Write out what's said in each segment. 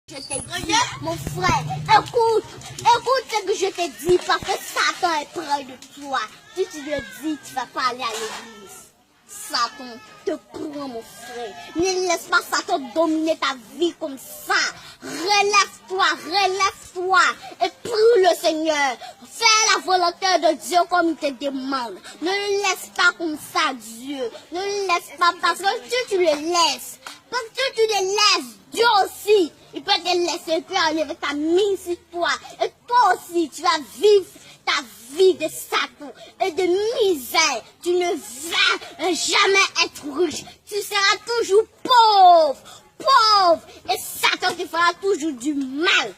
Je t'ai dit, mon frère, écoute ce que je t'ai dit parce que Satan est près de toi. Si tu le dis, tu vas pas aller à l'église. Satan te prend, mon frère. Ne laisse pas Satan dominer ta vie comme ça. Relève-toi et prie le Seigneur. Fais la volonté de Dieu comme il te demande. Ne le laisse pas comme ça, Dieu. Ne le laisse pas parce que si tu le laisses, Dieu aussi, il peut te laisser, il peut enlever ta mine sur toi. Et toi aussi, tu vas vivre ta vie de Satan et de misère. Tu ne vas jamais être riche. Tu seras toujours pauvre. Et Satan te fera toujours du mal.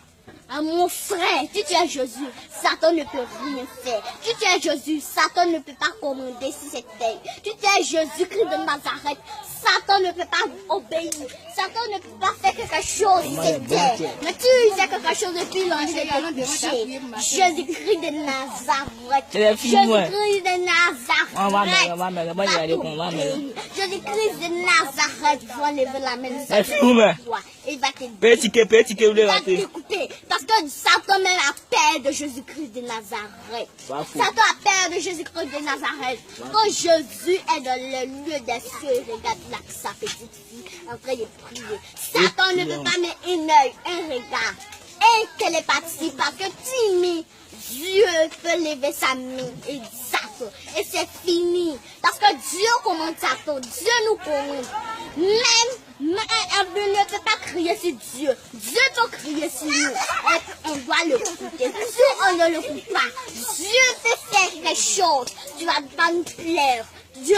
Ah, mon frère, si tu es Jésus, Satan ne peut rien faire. Si tu es Jésus, Satan ne peut pas commander sur cette terre. Si tu es Jésus-Christ de Nazareth, Satan ne peut pas obéir. Satan ne peut pas faire quelque chose sur cette terre. Mais tu fais quelque chose depuis l'enjeu de péché. Jésus-Christ de Nazareth. Jésus-Christ de Nazareth. Jésus-Christ de Nazareth va lever la main sur toi. Il va te découper. Parce que Satan même a peur de Jésus-Christ de Nazareth. Satan a peur de Jésus-Christ de Nazareth. Quand Jésus est dans le lieu des cieux, il regarde là sa petite fille en train de prier. Satan ne peut pas mettre un œil, un regard. Et qu'elle est partie parce que timide, Dieu peut lever sa main et dire Satan. Et c'est fini. Parce que Dieu commande Satan. Dieu nous commande. Même on ne peut pas crier sur Dieu. Dieu peut crier sur nous. Et on doit le écouter. Si on ne le écoute pas, Dieu peut faire quelque chose. Tu vas pas nous plaire. Dieu,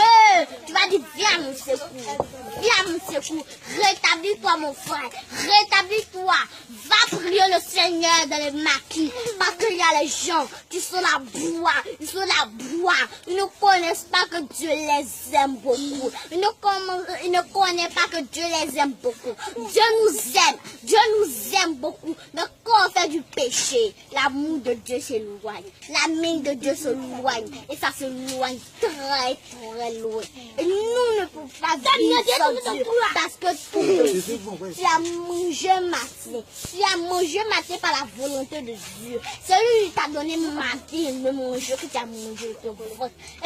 tu vas dire, viens mon secours. Viens mon secours. Rétablis-toi, mon frère. Rétablis-toi. Va prier le Seigneur dans les maquis. Parce qu'il y a les gens qui sont là boire. Ils sont là boire. Ils ne connaissent pas que Dieu les aime beaucoup. Ils ne connaissent pas que Dieu les aime beaucoup. Dieu nous aime. Dieu nous aime beaucoup. Mais quand on fait du péché, l'amour de Dieu s'éloigne. La main de Dieu s'éloigne. Et ça s'éloigne très loin. Et nous ne pouvons pas vivre sans Dieu. Parce que tu as mangé matin. Tu as mangé matin par la volonté de Dieu. Celui qui t'a donné matin le manger que tu as mangé.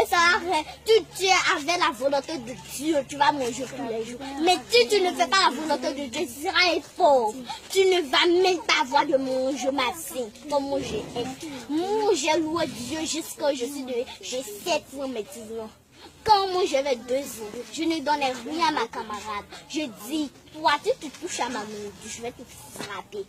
Et ça arrête. Tu es avec la volonté de Dieu. Tu vas manger tous les jours. Mais si tu ne fais pas la volonté de Dieu, tu seras pauvre. Tu ne vas même pas avoir de manger matin. Comme moi j'ai. Moi j'ai loué Dieu jusqu'à j'ai 7 ans maintenant. Quand moi j'avais 2 ans, je ne donnais rien à ma camarade. Je dis, toi tu te touches à ma main, je vais te frapper.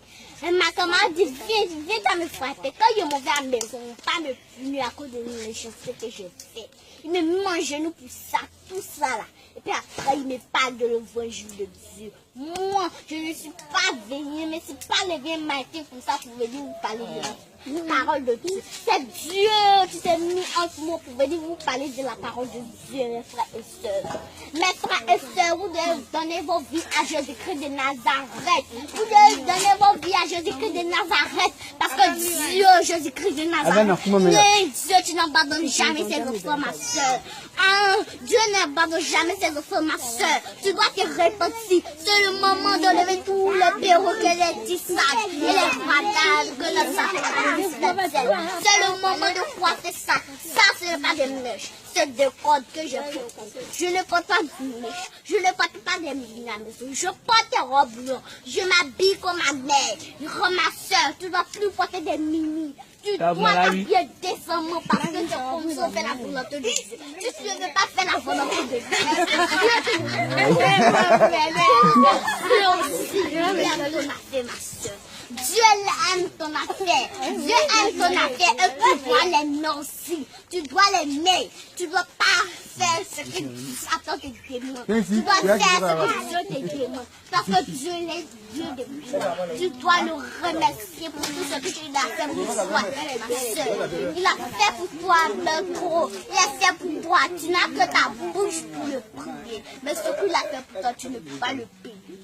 Et ma camarade dit, viens me frapper. Quand je m'en vais à la maison, pas me punir à cause de méchanceté que j'ai fait. Il me met mon genou pour ça, tout ça là. Et puis après, il me parle de l'évangile de Dieu. Moi, je ne suis pas venue, mais c'est pas le bien matin comme ça pour venir vous parler de la parole de Dieu. C'est Dieu qui s'est mis entre moi pour venir vous parler de la parole de Dieu, mes frères et sœurs. Mes frères et sœurs, vous devez donner vos vies à Jésus-Christ de Nazareth. Vous devez donner vos vies à Jésus-Christ de Nazareth. Parce que Dieu, Jésus-Christ de Nazareth, Dieu, tu n'abandonnes jamais ses enfants, ma sœur. Dieu n'abandonne jamais ses enfants, ma sœur. Tu dois te repentir. C'est le moment de lever tout le bureau que les tissages et les froidages que le sang. C'est le moment de frotter ça. Ça, ce n'est pas des mèches. C'est des codes que je porte. Je ne porte pas de mèches. Je ne porte pas des mini à la maison. Je porte des robes blanches. Je m'habille comme ma mère. Comme ma soeur. Tu ne dois plus porter des mini. Tu dois t'habiller décemment parce que tu commences à faire la volonté de Dieu. Si tu ne veux pas faire la volonté de Dieu, Dieu aime ton affaire. Dieu aime ton affaire et tu dois l'aimer aussi. Tu dois l'aimer. Tu ne dois pas faire ce que Satan te demande. Tu dois faire ce que Dieu te demande. Parce que Dieu est Dieu de Dieu. Tu dois le remercier pour tout ce que tu as fait pour toi, ma soeur. Il a fait pour toi le gros. Il a fait pour toi. Tu n'as que ta bouche pour le prier. Mais ce qu'il a fait pour toi, tu ne peux pas le payer.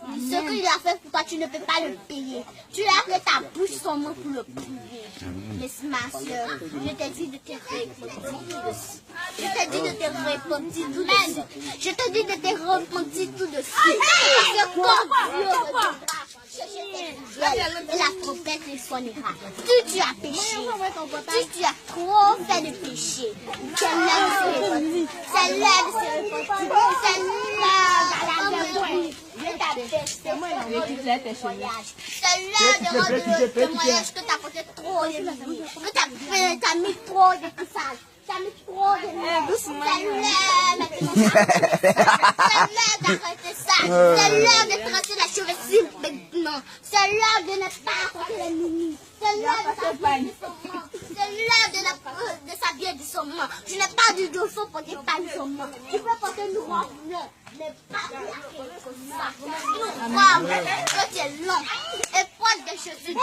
Ce qu'il a fait pour toi, tu ne peux pas le payer. Tu as que ta bouche seulement pour le prier. Mais ma soeur, je t'ai dit de te repentir tout de suite. Je t'ai dit de te repentir tout de suite. Je t'ai dit de te repentir tout de suite. Parce que quand Dieu et la trompette les sonnera. Si tu as péché, si tu as trop fait de péché, c'est l'heure de se repentir. C'est l'heure de se repentir. C'est l'heure d'aller c'est l'heure de rendre le témoignage que tu as porté trop de vie, que tu as mis trop de pissage. Ça me trop de l'heure. C'est l'heure d'arrêter ça. C'est l'heure de tracer la cheveux maintenant. C'est l'heure de ne pas porter les mini. C'est l'heure de s'habiller du saumon. Je n'ai pas du dos, faut porter pas du saumon. Tu peux porter une robe bleue, mais pas de la comme ça. Une robe que tu es long et porte des cheveux.